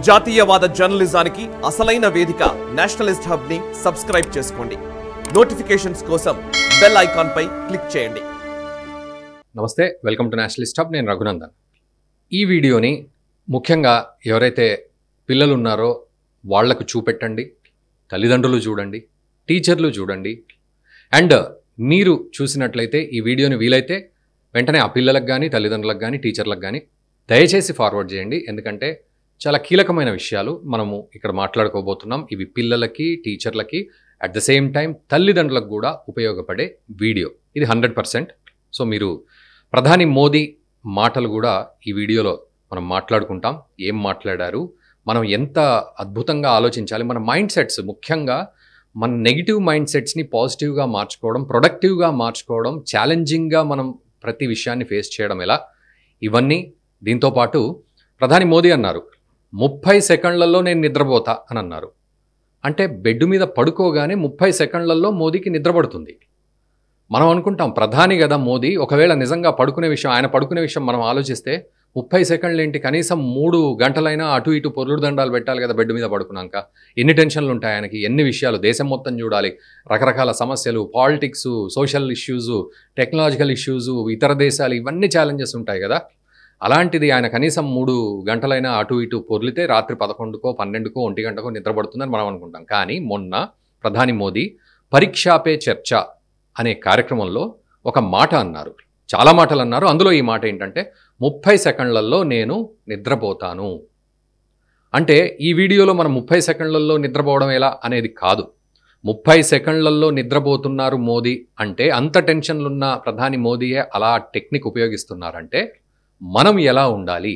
జాతీయవాద జర్నలిజానికి అసలైన వేదిక నేషనలిస్ట్ హబ్ ని సబ్స్క్రైబ్ చేసుకోండి. నోటిఫికేషన్స్ కోసం బెల్ ఐకాన్ పై క్లిక్ చేయండి. నమస్తే, వెల్కమ్ టు నేషనలిస్ట్ హబ్. నేను రఘునందన్. ఈ వీడియోని ముఖ్యంగా ఎవరైతే పిల్లలు ఉన్నారో వాళ్లకు చూపెట్టండి, తల్లిదండ్రులు చూడండి, టీచర్లు చూడండి. అండ్ మీరు చూసినట్లయితే ఈ వీడియోని వీలైతే వెంటనే ఆ పిల్లలకు కానీ తల్లిదండ్రులకు కానీ టీచర్లకు కానీ దయచేసి ఫార్వర్డ్ చేయండి. ఎందుకంటే చాలా కీలకమైన విషయాలు మనము ఇక్కడ మాట్లాడుకోబోతున్నాం. ఇవి పిల్లలకి, టీచర్లకి, అట్ ద సేమ్ టైం తల్లిదండ్రులకు కూడా ఉపయోగపడే వీడియో. ఇది 100%. సో మీరు ప్రధాని మోదీ మాటలు కూడా ఈ వీడియోలో మనం మాట్లాడుకుంటాం. ఏం మాట్లాడారు, మనం ఎంత అద్భుతంగా ఆలోచించాలి, మన మైండ్ సెట్స్, ముఖ్యంగా మన నెగిటివ్ మైండ్ సెట్స్ని పాజిటివ్గా మార్చుకోవడం, ప్రొడక్టివ్గా మార్చుకోవడం, ఛాలెంజింగ్గా మనం ప్రతి విషయాన్ని ఫేస్ చేయడం ఎలా, ఇవన్నీ. దీంతోపాటు ప్రధాని మోదీ అన్నారు 30 సెకండ్లలో నేను నిద్రపోతా అని అన్నారు. అంటే బెడ్ మీద పడుకోగానే 30 సెకండ్లలో మోదీకి నిద్రపడుతుంది. మనం అనుకుంటాం ప్రధాని కదా మోదీ, ఒకవేళ నిజంగా పడుకునే విషయం, ఆయన పడుకునే విషయం మనం ఆలోచిస్తే 30 సెకండ్లు ఏంటి, కనీసం 3 గంటలైనా అటు ఇటు పొర్లుడు దండాలు పెట్టాలి కదా బెడ్ మీద పడుకున్నాక. ఎన్ని టెన్షన్లు ఉంటాయి ఆయనకి, ఎన్ని విషయాలు, దేశం మొత్తం చూడాలి, రకరకాల సమస్యలు, politics, social issues, technological issues, ఇతర దేశాలు, ఇవన్నీ ఛాలెంజెస్ ఉంటాయి కదా. అలాంటిది ఆయన కనీసం 3 గంటలైనా అటు ఇటు పొర్లితే రాత్రి 11కో 12కో 1 గంటకో నిద్రపడుతుందని మనం అనుకుంటాం. కానీ మొన్న ప్రధాని మోదీ పరీక్షా పే చర్చ అనే కార్యక్రమంలో ఒక మాట అన్నారు, చాలా మాటలు అన్నారు. అందులో ఈ మాట ఏంటంటే 30 సెకండ్లలో నేను నిద్రపోతాను. అంటే ఈ వీడియోలో మనం 30 సెకండ్లలో నిద్రపోవడం ఎలా అనేది కాదు. 30 సెకండ్లలో నిద్రపోతున్నారు మోదీ అంటే అంత టెన్షన్లున్న ప్రధాని మోదీయే అలా టెక్నిక్ ఉపయోగిస్తున్నారంటే మనం ఎలా ఉండాలి.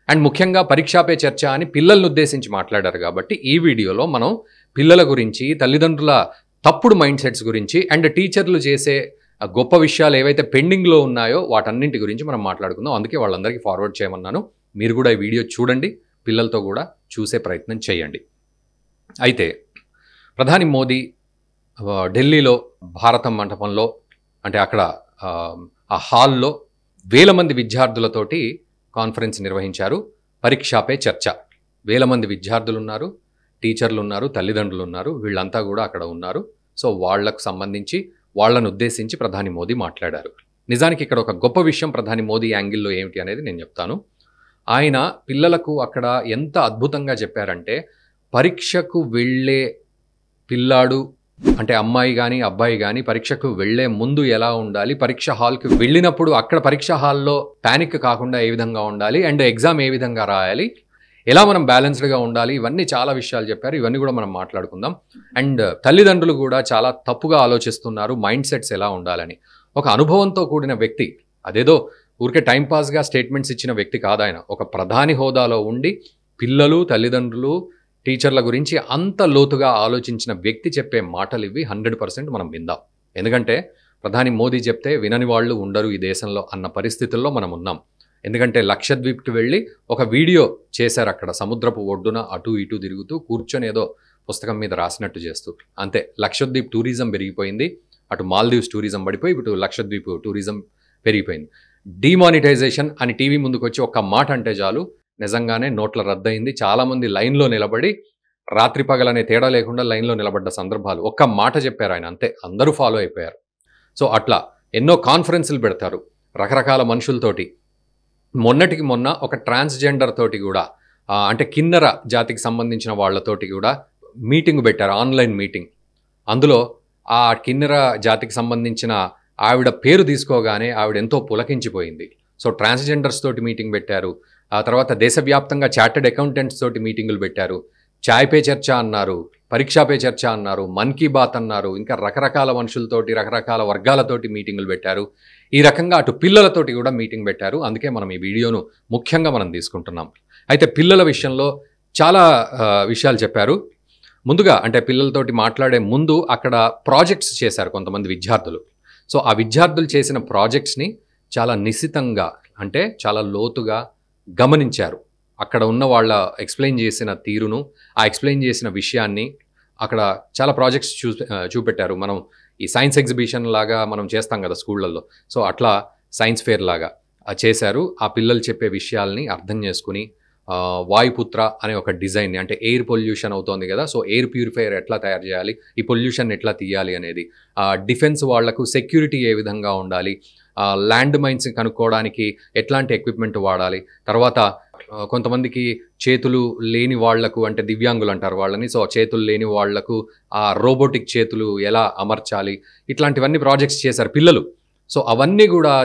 అండ్ ముఖ్యంగా పరీక్షా పే చర్చ అని పిల్లలను ఉద్దేశించి మాట్లాడారు కాబట్టి ఈ వీడియోలో మనం పిల్లల గురించి, తల్లిదండ్రుల తప్పుడు మైండ్ సెట్స్ గురించి, అండ్ టీచర్లు చేసే గొప్ప విషయాలు ఏవైతే పెండింగ్లో ఉన్నాయో వాటన్నింటి గురించి మనం మాట్లాడుకుందాం. అందుకే వాళ్ళందరికీ ఫార్వర్డ్ చేయమన్నాను. మీరు కూడా ఈ వీడియో చూడండి, పిల్లలతో కూడా చూసే ప్రయత్నం చేయండి. అయితే ప్రధాని మోదీ ఢిల్లీలో భారతం మంటపంలో, అంటే అక్కడ ఆ హాల్లో వేల మంది విద్యార్థులతోటి కాన్ఫరెన్స్ నిర్వహించారు. పరీక్షా పే చర్చ. వేల మంది విద్యార్థులు ఉన్నారు, టీచర్లు ఉన్నారు, తల్లిదండ్రులు ఉన్నారు, వీళ్ళంతా కూడా అక్కడ ఉన్నారు. సో వాళ్లకు సంబంధించి, వాళ్ళను ఉద్దేశించి ప్రధాని మోదీ మాట్లాడారు. నిజానికి ఇక్కడ ఒక గొప్ప విషయం ప్రధాని మోదీ యాంగిల్లో ఏమిటి అనేది నేను చెప్తాను. ఆయన పిల్లలకు అక్కడ ఎంత అద్భుతంగా చెప్పారంటే, పరీక్షకు వెళ్ళే పిల్లాడు, అంటే అమ్మాయి కానీ అబ్బాయి కానీ పరీక్షకు వెళ్లే ముందు ఎలా ఉండాలి, పరీక్ష హాల్కి వెళ్ళినప్పుడు అక్కడ పరీక్ష హాల్లో ప్యానిక్ కాకుండా ఏ విధంగా ఉండాలి, అండ్ ఎగ్జామ్ ఏ విధంగా రాయాలి, ఎలా మనం బ్యాలెన్స్డ్గా ఉండాలి, ఇవన్నీ చాలా విషయాలు చెప్పారు. ఇవన్నీ కూడా మనం మాట్లాడుకుందాం. అండ్ తల్లిదండ్రులు కూడా చాలా తప్పుగా ఆలోచిస్తున్నారు మైండ్ సెట్స్ ఎలా ఉండాలని. ఒక అనుభవంతో కూడిన వ్యక్తి, అదేదో ఊరికే టైంపాస్గా స్టేట్మెంట్స్ ఇచ్చిన వ్యక్తి కాదు ఆయన. ఒక ప్రధాని హోదాలో ఉండి పిల్లలు, తల్లిదండ్రులు, టీచర్ల గురించి అంత లోతుగా ఆలోచించిన వ్యక్తి చెప్పే మాటలు ఇవి. 100% మనం విందాం. ఎందుకంటే ప్రధాని మోదీ చెప్తే వినని వాళ్ళు ఉండరు ఈ దేశంలో అన్న పరిస్థితుల్లో మనం ఉన్నాం. ఎందుకంటే లక్షద్వీప్కి వెళ్ళి ఒక వీడియో చేశారు, అక్కడ సముద్రపు ఒడ్డున అటు ఇటు తిరుగుతూ కూర్చొని ఏదో పుస్తకం మీద రాసినట్టు చేస్తూ. అంతే, లక్షద్వీప్ టూరిజం పెరిగిపోయింది. అటు మాల్దీవ్స్ టూరిజం పడిపోయి ఇటు లక్షద్వీప్ టూరిజం పెరిగిపోయింది. డిమానిటైజేషన్ అని టీవీ ముందుకు వచ్చి ఒక్క మాట అంటే చాలు, నిజంగానే నోట్ల రద్దయింది. చాలామంది లైన్లో నిలబడి రాత్రి పగలనే తేడా లేకుండా లైన్లో నిలబడ్డ సందర్భాలు. ఒక్క మాట చెప్పారు ఆయన, అంతే, అందరూ ఫాలో అయిపోయారు. సో అట్లా ఎన్నో కాన్ఫరెన్సులు పెడతారు రకరకాల మనుషులతోటి. మొన్నటికి మొన్న ఒక ట్రాన్స్జెండర్ తోటి కూడా, అంటే కిన్నెర జాతికి సంబంధించిన వాళ్ళతోటి కూడా మీటింగ్ పెట్టారు, ఆన్లైన్ మీటింగ్. అందులో ఆ కిన్నెర జాతికి సంబంధించిన ఆవిడ పేరు తీసుకోగానే ఆవిడ ఎంతో పులకించిపోయింది. సో ట్రాన్స్జెండర్స్ తోటి మీటింగ్ పెట్టారు. ఆ తర్వాత దేశవ్యాప్తంగా చార్టెడ్ అకౌంటెంట్స్ తోటి మీటింగులు పెట్టారు. చాయ్ పే చర్చ అన్నారు, పరీక్షా పే చర్చ అన్నారు, మన్ కీ బాత్ అన్నారు, ఇంకా రకరకాల మనుషులతోటి, రకరకాల వర్గాలతోటి మీటింగులు పెట్టారు. ఈ రకంగా అటు పిల్లలతోటి కూడా మీటింగ్ పెట్టారు. అందుకే మనం ఈ వీడియోను ముఖ్యంగా మనం తీసుకుంటున్నాం. అయితే పిల్లల విషయంలో చాలా విషయాలు చెప్పారు. ముందుగా అంటే పిల్లలతోటి మాట్లాడే ముందు అక్కడ ప్రాజెక్ట్స్ చేశారు కొంతమంది విద్యార్థులు. సో ఆ విద్యార్థులు చేసిన ప్రాజెక్ట్స్ని చాలా నిశితంగా, అంటే చాలా లోతుగా గమనించారు. అక్కడ ఉన్న వాళ్ళ ఎక్స్ప్లెయిన్ చేసిన తీరును, ఆ ఎక్స్ప్లెయిన్ చేసిన విషయాన్ని అక్కడ చాలా ప్రాజెక్ట్స్ చూపెట్టారు. మనం ఈ సైన్స్ ఎగ్జిబిషన్ లాగా మనం చేస్తాం కదా స్కూళ్ళల్లో, సో అట్లా సైన్స్ ఫేర్ లాగా చేశారు. ఆ పిల్లలు చెప్పే విషయాల్ని అర్థం చేసుకుని వాయుపుత్ర అనే ఒక డిజైన్ని, అంటే ఎయిర్ పొల్యూషన్ అవుతోంది కదా, సో ఎయిర్ ప్యూరిఫైయర్ ఎట్లా తయారు చేయాలి, ఈ పొల్యూషన్ ఎట్లా తీయాలి అనేది, డిఫెన్స్ వాళ్లకు సెక్యూరిటీ ఏ విధంగా ఉండాలి, ల్యాండ్ మైన్స్ కనుక్కోవడానికి ఎట్లాంటి ఎక్విప్మెంట్ వాడాలి, తర్వాత కొంతమందికి చేతులు లేని వాళ్లకు, అంటే దివ్యాంగులు అంటారు వాళ్ళని, సో చేతులు లేని వాళ్లకు ఆ రోబోటిక్ చేతులు ఎలా అమర్చాలి, ఇట్లాంటివన్నీ ప్రాజెక్ట్స్ చేశారు పిల్లలు. సో అవన్నీ కూడా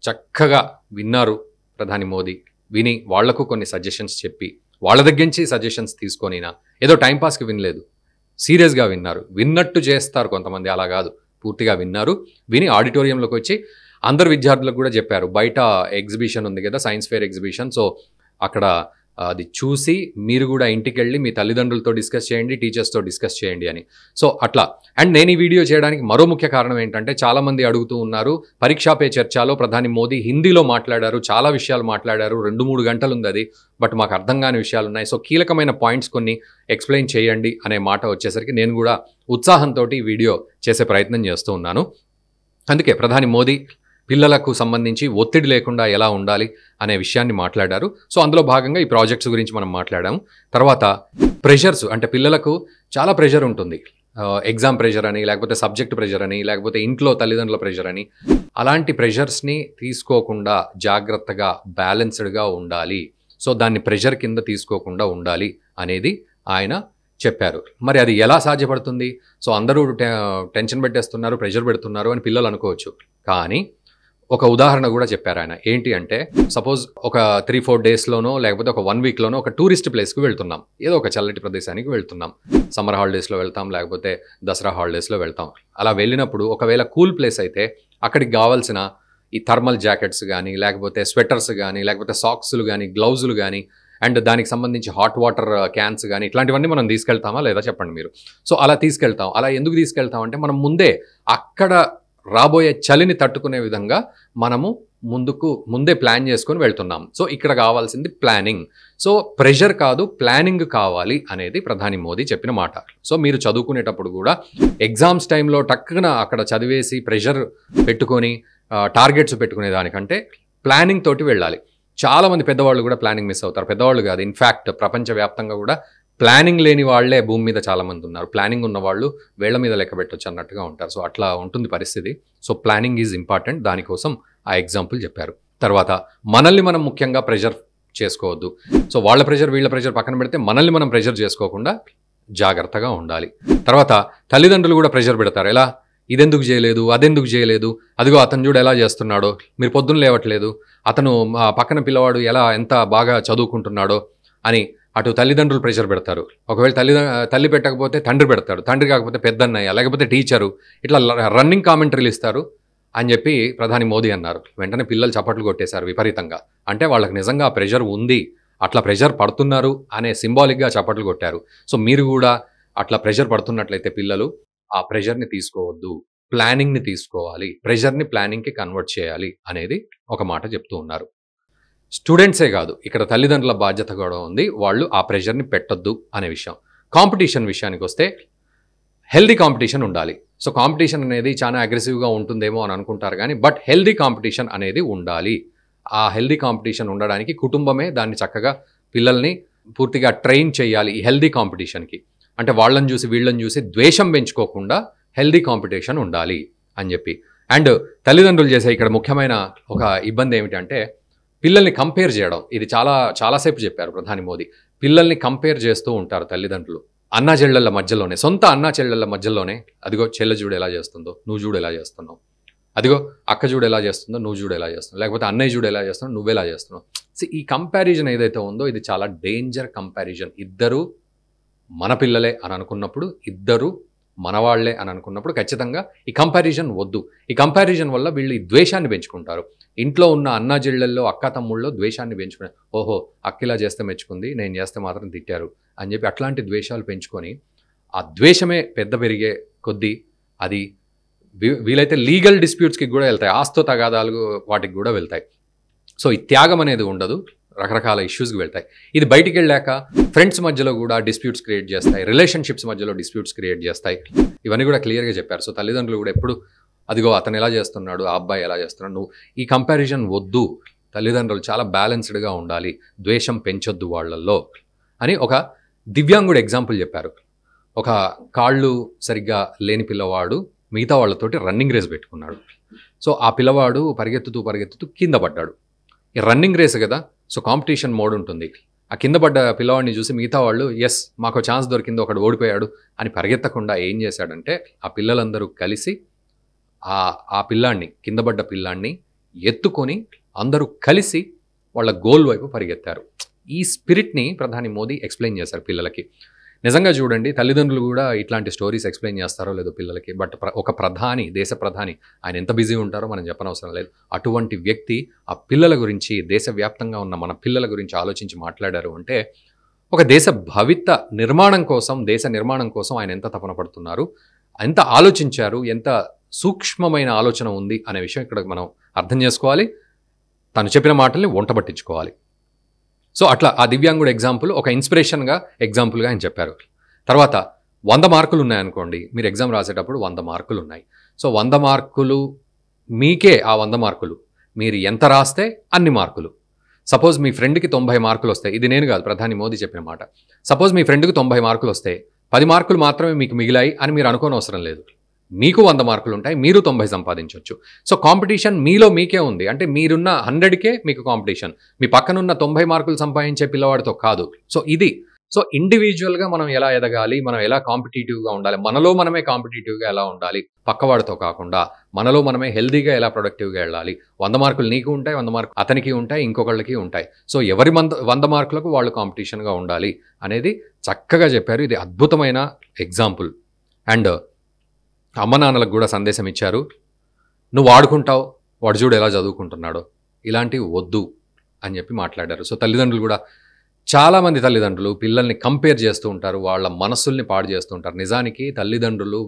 చక్కగా విన్నారు ప్రధాని మోదీ. విని వాళ్లకు కొన్ని సజెషన్స్ చెప్పి, వాళ్ళ దగ్గర నుంచి సజెషన్స్ తీసుకొనినా ఏదో టైంపాస్కి వినలేదు, సీరియస్గా విన్నారు. విన్నట్టు చేస్తారు కొంతమంది, అలా కాదు, పూర్తిగా విన్నారు. విని ఆడిటోరియంలోకి వచ్చి అందరు విద్యార్థులకు కూడా చెప్పారు, బయట ఎగ్జిబిషన్ ఉంది కదా, సైన్స్ ఫేర్ ఎగ్జిబిషన్, సో అక్కడ అది చూసి మీరు కూడా ఇంటికి వెళ్ళి మీ తల్లిదండ్రులతో డిస్కస్ చేయండి, టీచర్స్తో డిస్కస్ చేయండి అని. సో అట్లా. అండ్ నేను ఈ వీడియో చేయడానికి మరో ముఖ్య కారణం ఏంటంటే, చాలామంది అడుగుతూ ఉన్నారు, పరీక్షా పే చర్చలో ప్రధాని మోదీ హిందీలో మాట్లాడారు, చాలా విషయాలు మాట్లాడారు, 2-3 గంటలు ఉంది అది, బట్ మాకు అర్థం కాని విషయాలు ఉన్నాయి, సో కీలకమైన పాయింట్స్ కొన్ని ఎక్స్ప్లెయిన్ చేయండి అనే మాట వచ్చేసరికి నేను కూడా ఉత్సాహంతో ఈ వీడియో చేసే ప్రయత్నం చేస్తూ ఉన్నాను. అందుకే ప్రధాని మోదీ పిల్లలకు సంబంధించి ఒత్తిడి లేకుండా ఎలా ఉండాలి అనే విషయాన్ని మాట్లాడారు. సో అందులో భాగంగా ఈ ప్రాజెక్ట్స్ గురించి మనం మాట్లాడాము. తర్వాత ప్రెషర్స్, అంటే పిల్లలకు చాలా ప్రెషర్ ఉంటుంది, ఎగ్జామ్ ప్రెషర్ అని, లేకపోతే సబ్జెక్ట్ ప్రెషర్ అని, లేకపోతే ఇంట్లో తల్లిదండ్రుల ప్రెషర్ అని, అలాంటి ప్రెషర్స్ని తీసుకోకుండా జాగ్రత్తగా బ్యాలెన్స్డ్గా ఉండాలి. సో దాన్ని ప్రెషర్ కింద తీసుకోకుండా ఉండాలి అనేది ఆయన చెప్పారు. మరి అది ఎలా సాధ్యపడుతుంది? సో అందరూ టెన్షన్ పెట్టేస్తున్నారు, ప్రెషర్ పెడుతున్నారు అని పిల్లలు అనుకోవచ్చు, కానీ ఒక ఉదాహరణ కూడా చెప్పారు ఆయన. ఏంటి అంటే, సపోజ్ ఒక 3-4 డేస్లోనో లేకపోతే ఒక 1 వీక్లోనో ఒక టూరిస్ట్ ప్లేస్కి వెళ్తున్నాం, ఏదో ఒక చల్లటి ప్రదేశానికి వెళ్తున్నాం, సమ్మర్ హాలిడేస్లో వెళ్తాం, లేకపోతే దసరా హాలిడేస్లో వెళ్తాం. అలా వెళ్ళినప్పుడు ఒకవేళ కూల్ ప్లేస్ అయితే అక్కడికి కావాల్సిన ఈ థర్మల్ జాకెట్స్ కానీ, లేకపోతే స్వెటర్స్ కానీ, లేకపోతే సాక్స్లు కానీ, గ్లౌజులు కానీ, అండ్ దానికి సంబంధించి హాట్ వాటర్ క్యాన్స్ కానీ, ఇట్లాంటివన్నీ మనం తీసుకెళ్తామా లేదా చెప్పండి మీరు. సో అలా తీసుకెళ్తాం. అలా ఎందుకు తీసుకెళ్తాం అంటే, మనం ముందే అక్కడ రాబోయే చలిని తట్టుకునే విధంగా మనము ముందే ప్లాన్ చేసుకొని వెళ్తున్నాం. సో ఇక్కడ కావాల్సింది ప్లానింగ్. సో ప్రెషర్ కాదు, ప్లానింగ్ కావాలి అనేది ప్రధాని మోదీ చెప్పిన మాట. సో మీరు చదువుకునేటప్పుడు కూడా ఎగ్జామ్స్ టైంలో టక్కున అక్కడ చదివేసి ప్రెషర్ పెట్టుకొని టార్గెట్స్ పెట్టుకునే దానికంటే ప్లానింగ్ తోటి వెళ్ళాలి. చాలామంది పెద్దవాళ్ళు కూడా ప్లానింగ్ మిస్ అవుతారు. పెద్దవాళ్ళు కాదు, ఇన్ఫ్యాక్ట్ ప్రపంచవ్యాప్తంగా కూడా ప్లానింగ్ లేని వాళ్లే భూమి మీద చాలామంది ఉన్నారు. ప్లానింగ్ ఉన్న వాళ్ళు వేళ్ల మీద లెక్క పెట్టొచ్చు అన్నట్టుగా ఉంటారు. సో అట్లా ఉంటుంది పరిస్థితి. సో ప్లానింగ్ ఈజ్ ఇంపార్టెంట్, దానికోసం ఆ ఎగ్జాంపుల్ చెప్పారు. తర్వాత మనల్ని మనం ముఖ్యంగా ప్రెషర్ చేసుకోవద్దు. సో వాళ్ళ ప్రెషర్ వీళ్ళ ప్రెషర్ పక్కన పెడితే మనల్ని మనం ప్రెషర్ చేసుకోకుండా జాగ్రత్తగా ఉండాలి. తర్వాత తల్లిదండ్రులు కూడా ప్రెషర్ పెడతారు. ఎలా, ఇదెందుకు చేయలేదు, అదెందుకు చేయలేదు, అదిగో అతను చూడు ఎలా చేస్తున్నాడో, మీరు పొద్దున్న లేవట్లేదు, అతను పక్కన పిల్లవాడు ఎంత బాగా చదువుకుంటున్నాడో అని అటు తల్లిదండ్రులు ప్రెషర్ పెడతారు. ఒకవేళ తల్లి పెట్టకపోతే తండ్రి పెడతాడు, తండ్రి కాకపోతే పెద్దన్నయ్య, లేకపోతే టీచరు, ఇట్లా రన్నింగ్ కామెంటరీలు ఇస్తారు అని చెప్పి ప్రధాని మోదీ అన్నారు. వెంటనే పిల్లలు చప్పట్లు కొట్టేశారు విపరీతంగా. అంటే వాళ్ళకి నిజంగా ప్రెషర్ ఉంది, అట్లా ప్రెషర్ పడుతున్నారు అనే సింబాలిక్గా చప్పట్లు కొట్టారు. సో మీరు కూడా అట్లా ప్రెషర్ పడుతున్నట్లయితే పిల్లలు ఆ ప్రెషర్ని తీసుకోవద్దు, ప్లానింగ్ని తీసుకోవాలి, ప్రెషర్ని ప్లానింగ్కి కన్వర్ట్ చేయాలి అనేది ఒక మాట చెప్తూ ఉన్నారు. స్టూడెంట్సే కాదు, ఇక్కడ తల్లిదండ్రుల బాధ్యత కూడా ఉంది, వాళ్ళు ఆ ప్రెషర్ని పెట్టొద్దు అనే విషయం. కాంపిటీషన్ విషయానికి వస్తే హెల్దీ కాంపిటీషన్ ఉండాలి. సో కాంపిటీషన్ అనేది చాలా అగ్రెసివ్గా ఉంటుందేమో అని అనుకుంటారు, కానీ బట్ హెల్దీ కాంపిటీషన్ అనేది ఉండాలి. ఆ హెల్దీ కాంపిటీషన్ ఉండడానికి కుటుంబమే దాన్ని చక్కగా పిల్లల్ని పూర్తిగా ట్రైన్ చేయాలి ఈ హెల్దీ కాంపిటీషన్కి. అంటే వాళ్ళని చూసి వీళ్ళని చూసి ద్వేషం పెంచుకోకుండా హెల్దీ కాంపిటీషన్ ఉండాలి అని చెప్పి. అండ్ తల్లిదండ్రులు చేసే ఇక్కడ ముఖ్యమైన ఒక ఇబ్బంది ఏమిటంటే, పిల్లల్ని కంపేర్ చేయడం. ఇది చాలాసేపు చెప్పారు ప్రధాని మోదీ. పిల్లల్ని కంపేర్ చేస్తూ ఉంటారు తల్లిదండ్రులు, అన్నా చెల్లెళ్ళ మధ్యలోనే, సొంత అన్నా చెల్లెళ్ళ మధ్యలోనే. అదిగో చెల్లె చూడు ఎలా చేస్తుందో, నువ్వు చూడు ఎలా చేస్తున్నావు, అదిగో అక్క చూడు ఎలా చేస్తుందో, నువ్వు చూడు ఎలా చేస్తున్నావు, లేకపోతే అన్నయ్య చూడు ఎలా చేస్తున్నావు, నువ్వెలా చేస్తున్నావు. ఈ కంపారిజన్ ఏదైతే ఉందో ఇది చాలా డేంజర్ కంపారిజన్. ఇద్దరు మన పిల్లలే అని అనుకున్నప్పుడు, ఇద్దరు మనవాళ్లే అని అనుకున్నప్పుడు ఖచ్చితంగా ఈ కంపారిజన్ వద్దు. ఈ కంపారిజన్ వల్ల వీళ్ళు ఈ ద్వేషాన్ని పెంచుకుంటారు. ఇంట్లో ఉన్న అన్నా చెల్లెల్లో, అక్క తమ్ముళ్ళలో ద్వేషాన్ని పెంచుకునే, ఓహో అక్కిలా చేస్తే మెచ్చుకుంది, నేను చేస్తే మాత్రం తిట్టారు అని చెప్పి అట్లాంటి ద్వేషాలు పెంచుకొని ఆ ద్వేషమే పెద్ద పెరిగే కొద్దీ అది వీలైతే లీగల్ డిస్ప్యూట్స్కి కూడా వెళ్తాయి, ఆస్తో తగాదాలు వాటికి కూడా వెళ్తాయి. సో ఈ త్యాగం అనేది ఉండదు, రకరకాల ఇష్యూస్కి వెళ్తాయి. ఇది బయటికి వెళ్ళాక ఫ్రెండ్స్ మధ్యలో కూడా డిస్ప్యూట్స్ క్రియేట్ చేస్తాయి, రిలేషన్షిప్స్ మధ్యలో డిస్ప్యూట్స్ క్రియేట్ చేస్తాయి. ఇవన్నీ కూడా క్లియర్గా చెప్పారు. సో తల్లిదండ్రులు కూడా ఎప్పుడు అదిగో అతను ఎలా చేస్తున్నాడు, ఆ అబ్బాయి ఎలా చేస్తున్నాడు, నువ్వు ఈ కంపారిజన్ వద్దు. తల్లిదండ్రులు చాలా బ్యాలెన్స్డ్గా ఉండాలి, ద్వేషం పెంచొద్దు వాళ్ళల్లో అని ఒక దివ్యాంగుడు ఎగ్జాంపుల్ చెప్పారు. ఒక కాళ్ళు సరిగ్గా లేని పిల్లవాడు మిగతా వాళ్ళతోటి రన్నింగ్ రేస్ పెట్టుకున్నాడు. సో ఆ పిల్లవాడు పరిగెత్తుతూ కింద పడ్డాడు. ఈ రన్నింగ్ రేస్ కదా, సో కాంపిటీషన్ మోడ్ ఉంటుంది. ఆ కింద పడ్డ పిల్లవాడిని చూసి మిగతా వాళ్ళు ఎస్ మాకు ఛాన్స్ దొరికింది, ఒకడు ఓడిపోయాడు అని పరిగెత్తకుండా ఏం చేశాడంటే ఆ పిల్లలందరూ కలిసి ఆ పిల్లాన్ని, కింద పడ్డ పిల్లాన్ని ఎత్తుకొని అందరూ కలిసి వాళ్ళ గోల్ వైపు పరిగెత్తారు. ఈ స్పిరిట్ని ప్రధాని మోదీ ఎక్స్ప్లెయిన్ చేశారు పిల్లలకి. నిజంగా చూడండి, తల్లిదండ్రులు కూడా ఇట్లాంటి స్టోరీస్ ఎక్స్ప్లెయిన్ చేస్తారో లేదో పిల్లలకి. బట్ ఒక ప్రధాని, దేశ ప్రధాని, ఆయన ఎంత బిజీ ఉంటారో మనం చెప్పనవసరం లేదు. అటువంటి వ్యక్తి ఆ పిల్లల గురించి, దేశవ్యాప్తంగా ఉన్న మన పిల్లల గురించి ఆలోచించి మాట్లాడారు అంటే ఒక దేశ భవిత నిర్మాణం కోసం, దేశ నిర్మాణం కోసం ఆయన ఎంత తపన పడుతున్నారు, ఎంత ఆలోచించారు, ఎంత సూక్ష్మమైన ఆలోచన ఉంది అనే విషయం ఇక్కడ మనం అర్థం చేసుకోవాలి. తను చెప్పిన మాటల్ని వంట పట్టించుకోవాలి. సో అట్లా ఆ దివ్యాంగుడు ఎగ్జాంపుల్ ఒక ఇన్స్పిరేషన్గా ఎగ్జాంపుల్గా ఆయన చెప్పారు. తర్వాత 100 మార్కులు ఉన్నాయనుకోండి, మీరు ఎగ్జామ్ రాసేటప్పుడు 100 మార్కులు ఉన్నాయి. సో 100 మార్కులు మీకే, ఆ 100 మార్కులు మీరు ఎంత రాస్తే అన్ని మార్కులు. సపోజ్ మీ ఫ్రెండ్కి 90 మార్కులు వస్తాయి, ఇది నేను కాదు ప్రధాని మోదీ చెప్పిన మాట. సపోజ్ మీ ఫ్రెండ్కి 90 మార్కులు వస్తాయి, 10 మార్కులు మాత్రమే మీకు మిగిలాయి అని మీరు అనుకోనవసరం లేదు. మీకు 100 మార్కులు ఉంటాయి, మీరు 90 సంపాదించవచ్చు. సో కాంపిటీషన్ మీలో మీకే ఉంది. అంటే మీరున్న 100కే మీకు కాంపిటీషన్, మీ పక్కనున్న 90 మార్కులు సంపాదించే పిల్లవాడితో కాదు. సో ఇది, సో ఇండివిజువల్గా మనం ఎలా ఎదగాలి, మనం ఎలా కాంపిటేటివ్గా ఉండాలి, మనలో మనమే కాంపిటేటివ్గా ఎలా ఉండాలి, పక్కవాడితో కాకుండా మనలో మనమే హెల్దీగా ఎలా ప్రొడక్టివ్గా వెళ్ళాలి. 100 మార్కులు నీకు ఉంటాయి, 100 మార్కులు అతనికి ఉంటాయి, ఇంకొకళ్ళకి ఉంటాయి. సో ఎవరి 100 మార్కులకు వాళ్ళు కాంపిటీషన్గా ఉండాలి అనేది చక్కగా చెప్పారు. ఇది అద్భుతమైన ఎగ్జాంపుల్. అండ్ అమ్మ నాన్నలకు కూడా సందేశం ఇచ్చారు. నువ్వు ఆడుకుంటావు, వాడు చూడు ఎలా చదువుకుంటున్నాడో, ఇలాంటివి వద్దు అని చెప్పి మాట్లాడారు. సో తల్లిదండ్రులు కూడా, చాలామంది తల్లిదండ్రులు పిల్లల్ని కంపేర్ చేస్తూ ఉంటారు, వాళ్ళ మనస్సుల్ని పాడు చేస్తూ ఉంటారు. నిజానికి తల్లిదండ్రులు,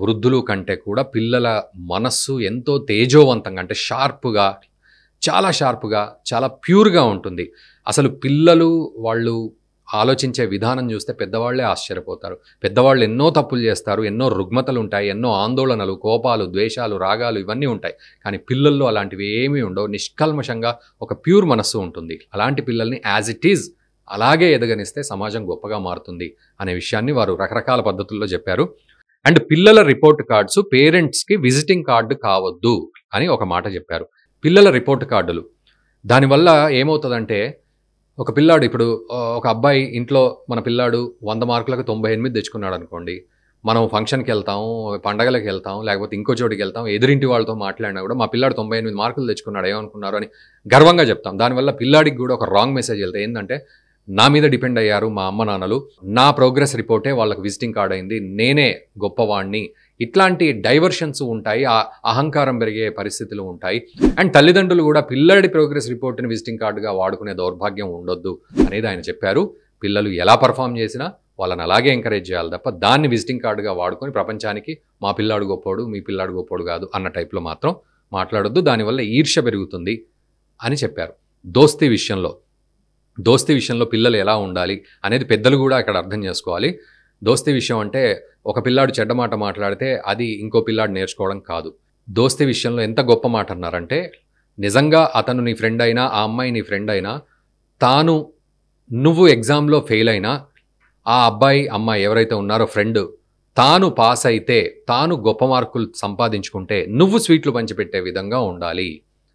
వృద్ధులు కంటే కూడా పిల్లల మనస్సు ఎంతో తేజోవంతంగా, అంటే షార్ప్గా, చాలా ప్యూర్గా ఉంటుంది. అసలు పిల్లలు వాళ్ళు ఆలోచించే విధానం చూస్తే పెద్దవాళ్లే ఆశ్చర్యపోతారు. పెద్దవాళ్ళు ఎన్నో తప్పులు చేస్తారు, ఎన్నో రుగ్మతలు ఉంటాయి, ఎన్నో ఆందోళనలు, కోపాలు, ద్వేషాలు, రాగాలు ఇవన్నీ ఉంటాయి. కానీ పిల్లల్లో అలాంటివి ఏమీ ఉండవు. నిష్కల్మషంగా ఒక ప్యూర్ మనస్సు ఉంటుంది. అలాంటి పిల్లల్ని యాజ్ ఇట్ ఈజ్ అలాగే ఎదగనిస్తే సమాజం గొప్పగా మారుతుంది అనే విషయాన్ని వారు రకరకాల పద్ధతుల్లో చెప్పారు. అండ్ పిల్లల రిపోర్ట్ కార్డ్స్ పేరెంట్స్కి విజిటింగ్ కార్డు కావద్దు అని ఒక మాట చెప్పారు. పిల్లల రిపోర్ట్ కార్డులు, దానివల్ల ఏమవుతుందంటే ఒక పిల్లాడు, ఇప్పుడు ఒక అబ్బాయి ఇంట్లో, మన పిల్లాడు 100 మార్కులకు 98 తెచ్చుకున్నాడు అనుకోండి, మనం ఫంక్షన్కి వెళ్తాం, పండగలకు వెళ్తాం, లేకపోతే ఇంకో చోటికి వెళ్తాం, ఎదురింటి వాళ్ళతో మాట్లాడినా కూడా మా పిల్లాడు 98 మార్కులు తెచ్చుకున్నాడు ఏమనుకున్నారు అని గర్వంగా చెప్తాం. దానివల్ల పిల్లాడికి కూడా ఒక రాంగ్ మెసేజ్ వెళ్తాయి. ఏంటంటే నా మీద డిపెండ్ అయ్యారు మా అమ్మ నాన్నలు, నా ప్రోగ్రెస్ రిపోర్టే వాళ్ళకి విజిటింగ్ కార్డ్ అయింది, నేనే గొప్పవాణ్ణి. ఇట్లాంటి డైవర్షన్స్ ఉంటాయి, ఆ అహంకారం పెరిగే పరిస్థితులు ఉంటాయి. అండ్ తల్లిదండ్రులు కూడా పిల్లడి ప్రోగ్రెస్ రిపోర్ట్ని విజిటింగ్ కార్డుగా వాడుకునే దౌర్భాగ్యం ఉండొద్దు అనేది ఆయన చెప్పారు. పిల్లలు ఎలా పర్ఫామ్ చేసినా వాళ్ళని అలాగే ఎంకరేజ్ చేయాలి తప్ప దాన్ని విజిటింగ్ కార్డుగా వాడుకొని ప్రపంచానికి మా పిల్లాడు గొప్పోడు, మీ పిల్లాడు గొప్పోడు కాదు అన్న టైప్లో మాత్రం మాట్లాడొద్దు, దానివల్ల ఈర్ష్య పెరుగుతుంది అని చెప్పారు. దోస్తీ విషయంలో పిల్లలు ఎలా ఉండాలి అనేది పెద్దలు కూడా అక్కడ అర్థం చేసుకోవాలి. దోస్తీ విషయం అంటే ఒక పిల్లాడు చెడ్డ మాట మాట్లాడితే అది ఇంకో పిల్లాడు నేర్చుకోవడం కాదు. దోస్తీ విషయంలో ఎంత గొప్ప మాట అన్నారంటే, నిజంగా అతను నీ ఫ్రెండ్ అయినా, ఆ అమ్మాయి నీ ఫ్రెండ్ అయినా, నువ్వు ఎగ్జామ్లో ఫెయిల్ అయినా, ఆ అబ్బాయి అమ్మాయి ఎవరైతే ఉన్నారో ఫ్రెండ్, తాను పాస్ అయితే, తాను గొప్ప మార్కులు సంపాదించుకుంటే నువ్వు స్వీట్లు పంచిపెట్టే విధంగా ఉండాలి.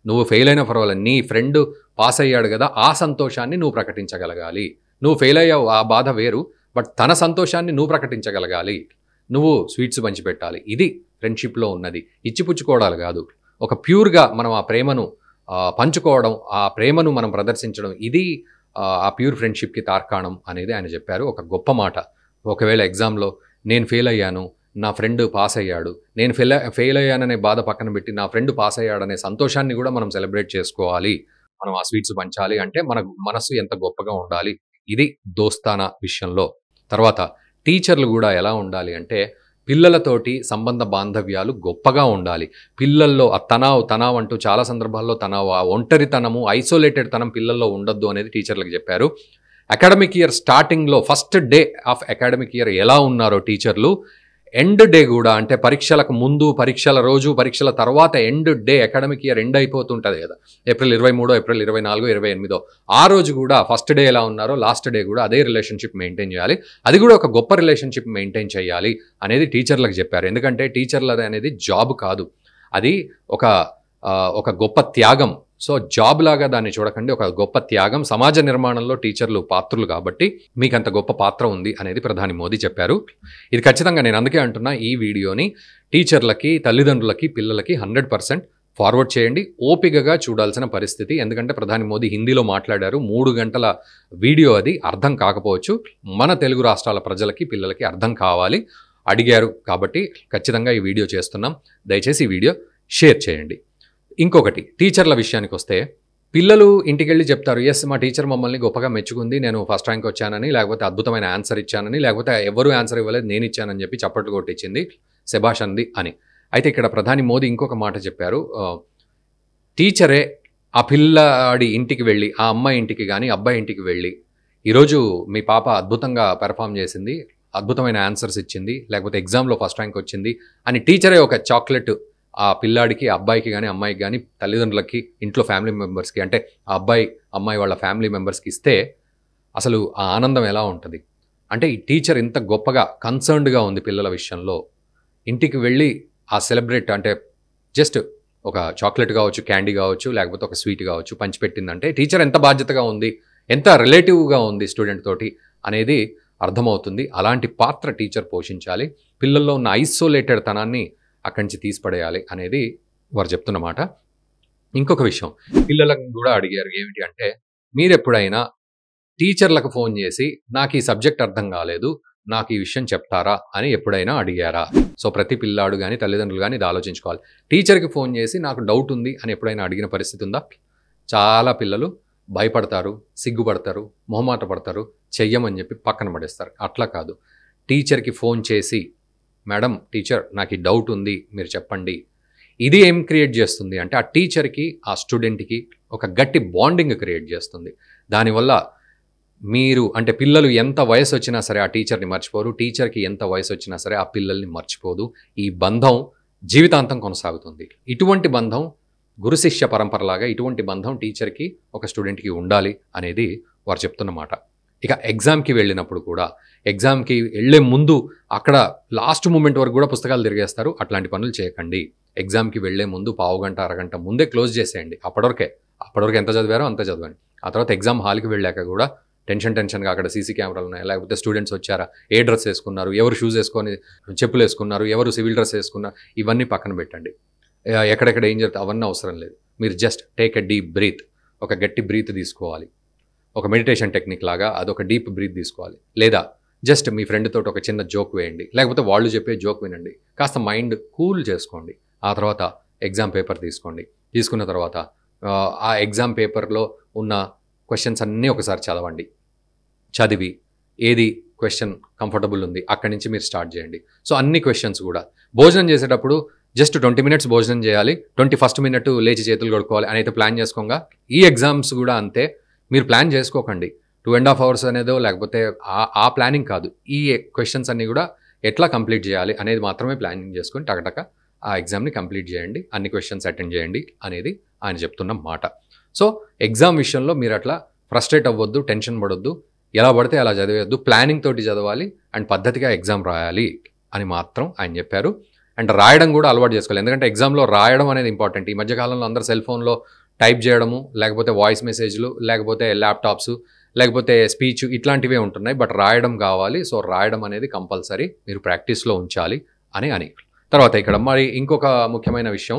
నువ్వు ఫెయిల్ అయినా పర్వాలేదు, నీ ఫ్రెండ్ పాస్ అయ్యాడు కదా, ఆ సంతోషాన్ని నువ్వు ప్రకటించగలగాలి. నువ్వు ఫెయిల్ అయ్యావు, ఆ బాధ వేరు, బట్ తన సంతోషాన్ని నువ్వు ప్రకటించగలగాలి. నువ్వు స్వీట్స్ పంచిపెట్టాలి. ఇది ఫ్రెండ్షిప్లో ఉన్నది, ఇచ్చిపుచ్చుకోవడాలు కాదు. ఒక ప్యూర్గా మనం ఆ ప్రేమను పంచుకోవడం, ఆ ప్రేమను మనం ప్రదర్శించడం, ఇది ఆ ప్యూర్ ఫ్రెండ్షిప్కి తార్కాణం అనేది ఆయన చెప్పారు. ఒక గొప్ప మాట. ఒకవేళ ఎగ్జామ్లో నేను ఫెయిల్ అయ్యాను, నా ఫ్రెండ్ పాస్ అయ్యాడు, నేను ఫెయిల్ అయ్యాననే బాధ పక్కన పెట్టి నా ఫ్రెండ్ పాస్ అయ్యాడనే సంతోషాన్ని కూడా మనం సెలబ్రేట్ చేసుకోవాలి. మనం ఆ స్వీట్స్ పంచాలి అంటే మన మనసు ఎంత గొప్పగా ఉండాలి. ఇది దోస్తానా విషయంలో. తర్వాత టీచర్లు కూడా ఎలా ఉండాలి అంటే, పిల్లలతోటి సంబంధ బాంధవ్యాలు గొప్పగా ఉండాలి. పిల్లల్లో ఆ తనావ్ అంటూ చాలా సందర్భాల్లో తనావ్, ఆ ఒంటరితనము, ఐసోలేటెడ్ తనం పిల్లల్లో ఉండొద్దు అనేది టీచర్లకు చెప్పారు. అకాడమిక్ ఇయర్ స్టార్టింగ్లో first day of academic year ఎలా ఉన్నారో టీచర్లు ఎండ్ డే కూడా అంటే పరీక్షలకు ముందు, పరీక్షల రోజు, పరీక్షల తర్వాత end day, academic year end అయిపోతుంటుంది కదా, ఏప్రిల్ 23, ఏప్రిల్ 24, 28 ఆ రోజు కూడా ఫస్ట్ డే ఎలా ఉన్నారో లాస్ట్ డే కూడా అదే రిలేషన్షిప్ మెయింటైన్ చేయాలి. అది కూడా ఒక గొప్ప రిలేషన్షిప్ మెయింటైన్ చేయాలి అనేది టీచర్లకు చెప్పారు. ఎందుకంటే టీచర్లది అనేది జాబ్ కాదు, అది ఒక గొప్ప త్యాగం. సో జాబ్ లాగా దాన్ని చూడకండి, ఒక గొప్ప త్యాగం. సమాజ నిర్మాణంలో టీచర్లు పాత్రులు కాబట్టి మీకు అంత గొప్ప పాత్ర ఉంది అనేది ప్రధాని మోదీ చెప్పారు. ఇది ఖచ్చితంగా నేను అందుకే అంటున్నా, ఈ వీడియోని టీచర్లకి, తల్లిదండ్రులకి, పిల్లలకి 100% ఫార్వర్డ్ చేయండి. ఓపికగా చూడాల్సిన పరిస్థితి. ఎందుకంటే ప్రధాని మోదీ హిందీలో మాట్లాడారు, 3 గంటల వీడియో, అది అర్థం కాకపోవచ్చు. మన తెలుగు రాష్ట్రాల ప్రజలకి, పిల్లలకి అర్థం కావాలి, అడిగారు కాబట్టి ఖచ్చితంగా ఈ వీడియో చేస్తున్నాం. దయచేసి ఈ వీడియో షేర్ చేయండి. ఇంకొకటి, టీచర్ల విషయానికి వస్తే, పిల్లలు ఇంటికి వెళ్ళి చెప్తారు, ఎస్ మా టీచర్ మమ్మల్ని గొప్పగా మెచ్చుకుంది, నేను ఫస్ట్ ర్యాంక్ వచ్చానని, లేకపోతే అద్భుతమైన ఆన్సర్ ఇచ్చానని, లేకపోతే ఎవరు ఆన్సర్ ఇవ్వలేదు నేను ఇచ్చానని చెప్పి చప్పట్లు కొట్టించింది, శభాష్ అంది అని. అయితే ఇక్కడ ప్రధాని మోదీ ఇంకొక మాట చెప్పారు, టీచరే ఆ పిల్లాడి ఇంటికి వెళ్ళి, ఆ అమ్మాయి ఇంటికి కానీ అబ్బాయి ఇంటికి వెళ్ళి, ఈరోజు మీ పాప అద్భుతంగా పెర్ఫామ్ చేసింది, అద్భుతమైన ఆన్సర్స్ ఇచ్చింది, లేకపోతే ఎగ్జామ్లో ఫస్ట్ ర్యాంక్ వచ్చింది అని టీచరే ఒక చాక్లెట్ ఆ పిల్లాడికి, అబ్బాయికి కానీ అమ్మాయికి కానీ, తల్లిదండ్రులకి, ఇంట్లో ఫ్యామిలీ మెంబర్స్కి, అంటే ఆ అబ్బాయి అమ్మాయి వాళ్ళ ఫ్యామిలీ మెంబర్స్కి ఇస్తే అసలు ఆ ఆనందం ఎలా ఉంటుంది. అంటే ఈ టీచర్ ఇంత గొప్పగా కన్సర్న్డ్గా ఉంది పిల్లల విషయంలో. ఇంటికి వెళ్ళి ఆ సెలబ్రేట్, అంటే జస్ట్ ఒక చాక్లెట్ కావచ్చు, క్యాండీ కావచ్చు, లేకపోతే ఒక స్వీట్ కావచ్చు పంచిపెట్టిందంటే టీచర్ ఎంత బాధ్యతగా ఉంది, ఎంత రిలేటివ్గా ఉంది స్టూడెంట్ తోటి అనేది అర్థమవుతుంది. అలాంటి పాత్ర టీచర్ పోషించాలి. పిల్లల్లో ఉన్న ఐసోలేటెడ్ తనాన్ని అక్కడి నుంచి తీసిపడేయాలి అనేది వారు చెప్తున్నమాట. ఇంకొక విషయం పిల్లలకు కూడా అడిగారు, ఏమిటి అంటే, మీరు ఎప్పుడైనా టీచర్లకు ఫోన్ చేసి నాకు ఈ సబ్జెక్ట్ అర్థం కాలేదు, నాకు ఈ విషయం చెప్తారా అని ఎప్పుడైనా అడిగారా? సో ప్రతి పిల్లాడు కానీ తల్లిదండ్రులు కానీ ఇది ఆలోచించుకోవాలి. టీచర్కి ఫోన్ చేసి నాకు డౌట్ ఉంది అని ఎప్పుడైనా అడిగిన పరిస్థితి ఉందా? చాలా పిల్లలు భయపడతారు, సిగ్గుపడతారు, మొహమాట పడతారు, చెయ్యమని చెప్పి పక్కన పడేస్తారు. అట్లా కాదు, టీచర్కి ఫోన్ చేసి, మేడం టీచర్ నాకు ఈ డౌట్ ఉంది మీరు చెప్పండి. ఇది ఏం క్రియేట్ చేస్తుంది అంటే, ఆ టీచర్కి ఆ స్టూడెంట్కి ఒక గట్టి బాండింగ్ క్రియేట్ చేస్తుంది. దానివల్ల మీరు, అంటే పిల్లలు ఎంత వయసు వచ్చినా సరే ఆ టీచర్ని మర్చిపోరు, టీచర్కి ఎంత వయసు వచ్చినా సరే ఆ పిల్లల్ని మర్చిపోదు. ఈ బంధం జీవితాంతం కొనసాగుతుంది. ఇటువంటి బంధం గురు శిష్య పరంపరలాగా ఇటువంటి బంధం టీచర్కి ఒక స్టూడెంట్కి ఉండాలి అనేది వారు చెప్తున్నమాట. ఇక ఎగ్జామ్కి వెళ్ళినప్పుడు కూడా, ఎగ్జామ్కి వెళ్ళే ముందు అక్కడ లాస్ట్ మూమెంట్ వరకు కూడా పుస్తకాలు తిరిగేస్తారు. అట్లాంటి పనులు చేయకండి. ఎగ్జామ్కి వెళ్ళే ముందు పావుగంట, అరగంట ముందే క్లోజ్ చేసేయండి. అప్పటివరకు ఎంత చదివారో అంత చదవండి. ఆ తర్వాత ఎగ్జామ్ హాల్కి వెళ్ళాక కూడా టెన్షన్గా అక్కడ సీసీ కెమెరాలు ఉన్నాయి, లేకపోతే స్టూడెంట్స్ వచ్చారా, ఏ డ్రెస్ వేసుకున్నారు, ఎవరు షూస్ వేసుకొని చెప్పులు వేసుకున్నారు, ఎవరు సివిల్ డ్రెస్ వేసుకున్నారు, ఇవన్నీ పక్కన పెట్టండి. ఎక్కడెక్కడ ఏం జరుగుతుంది అవన్నీ అవసరం లేదు. మీరు just take a deep breath, ఒక గట్టి బ్రీత్ తీసుకోవాలి. ఒక మెడిటేషన్ టెక్నిక్ లాగా అదొక డీప్ బ్రీత్ తీసుకోవాలి. లేదా జస్ట్ మీ ఫ్రెండ్ తోటి ఒక చిన్న జోక్ వేయండి, లేకపోతే వాళ్ళు చెప్పే జోక్ వినండి. కాస్త మైండ్ కూల్ చేసుకోండి. ఆ తర్వాత ఎగ్జామ్ పేపర్ తీసుకోండి. తీసుకున్న తర్వాత ఆ ఎగ్జామ్ పేపర్లో ఉన్న క్వశ్చన్స్ అన్నీ ఒకసారి చదవండి. చదివి ఏది క్వశ్చన్ కంఫర్టబుల్ ఉంది అక్కడి నుంచి మీరు స్టార్ట్ చేయండి. సో అన్ని క్వశ్చన్స్ కూడా, భోజనం చేసేటప్పుడు జస్ట్ 20 minutes భోజనం చేయాలి, 21st minute లేచి చేతులు కడుక్కోవాలి అని అయితే ప్లాన్ చేసుకోగా, ఈ ఎగ్జామ్స్ కూడా అంతే. మీరు ప్లాన్ చేసుకోకండి 2.5 hours అనేదో, లేకపోతే ఆ ప్లానింగ్ కాదు. ఈ క్వశ్చన్స్ అన్నీ కూడా ఎట్లా కంప్లీట్ చేయాలి అనేది మాత్రమే ప్లానింగ్ చేసుకొని టకటక ఆ ఎగ్జామ్ని కంప్లీట్ చేయండి, అన్ని క్వశ్చన్స్ అటెండ్ చేయండి అనేది ఆయన చెప్తున్న మాట. సో ఎగ్జామ్ విషయంలో మీరు అట్లా ఫ్రస్ట్రేట్ అవ్వద్దు, టెన్షన్ పడొద్దు, ఎలా పడితే అలా చదివేయద్దు, ప్లానింగ్ తోటి చదవాలి అండ్ పద్ధతిగా ఎగ్జామ్ రాయాలి అని మాత్రం ఆయన చెప్పారు. అండ్ రాయడం కూడా అలవాటు చేసుకోవాలి. ఎందుకంటే ఎగ్జామ్లో రాయడం అనేది ఇంపార్టెంట్. ఈ మధ్యకాలంలో అందరూ సెల్ ఫోన్లో టైప్ చేయడము, లేకపోతే వాయిస్ మెసేజ్లు, లేకపోతే ల్యాప్టాప్స్, లేకపోతే స్పీచ్ ఇట్లాంటివే ఉంటున్నాయి. బట్ రాయడం కావాలి. సో రాయడం అనేది కంపల్సరీ మీరు ప్రాక్టీస్లో ఉంచాలి అని తర్వాత ఇక్కడ మరి ఇంకొక ముఖ్యమైన విషయం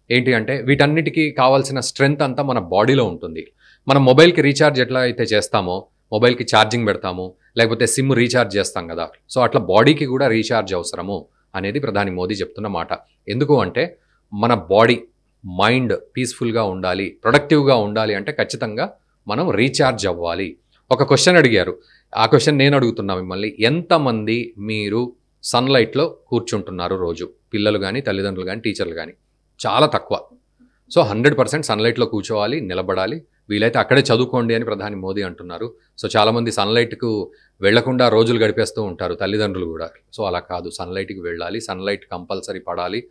ఏంటి అంటే, వీటన్నిటికీ కావాల్సిన స్ట్రెంగ్త్ అంతా మన బాడీలో ఉంటుంది. మనం మొబైల్కి రీఛార్జ్ ఎట్లా అయితే చేస్తామో, మొబైల్కి ఛార్జింగ్ పెడతాము, లేకపోతే సిమ్ రీఛార్జ్ చేస్తాం కదా, సో అట్లా బాడీకి కూడా రీఛార్జ్ అవసరము అనేది ప్రధాని మోదీ చెప్తున్న మాట. ఎందుకు అంటే, మన బాడీ మైండ్ పీస్ఫుల్గా ఉండాలి, ప్రొడక్టివ్గా ఉండాలి అంటే ఖచ్చితంగా మనం రీఛార్జ్ అవ్వాలి. ఒక క్వశ్చన్ అడిగారు, ఆ క్వశ్చన్ నేను అడుగుతున్నా మిమ్మల్ని, ఎంతమంది మీరు సన్లైట్లో కూర్చుంటున్నారు రోజు? పిల్లలు కానీ, తల్లిదండ్రులు కానీ, టీచర్లు కానీ? చాలా తక్కువ. సో 100% సన్లైట్లో కూర్చోవాలి, నిలబడాలి, వీలైతే అక్కడే చదువుకోండి అని ప్రధాని మోదీ అంటున్నారు. సో చాలామంది సన్లైట్కు వెళ్లకుండా రోజులు గడిపేస్తూ ఉంటారు తల్లిదండ్రులు కూడా. సో అలా కాదు, సన్లైట్కి వెళ్ళాలి, సన్లైట్ కంపల్సరీ పడాలి,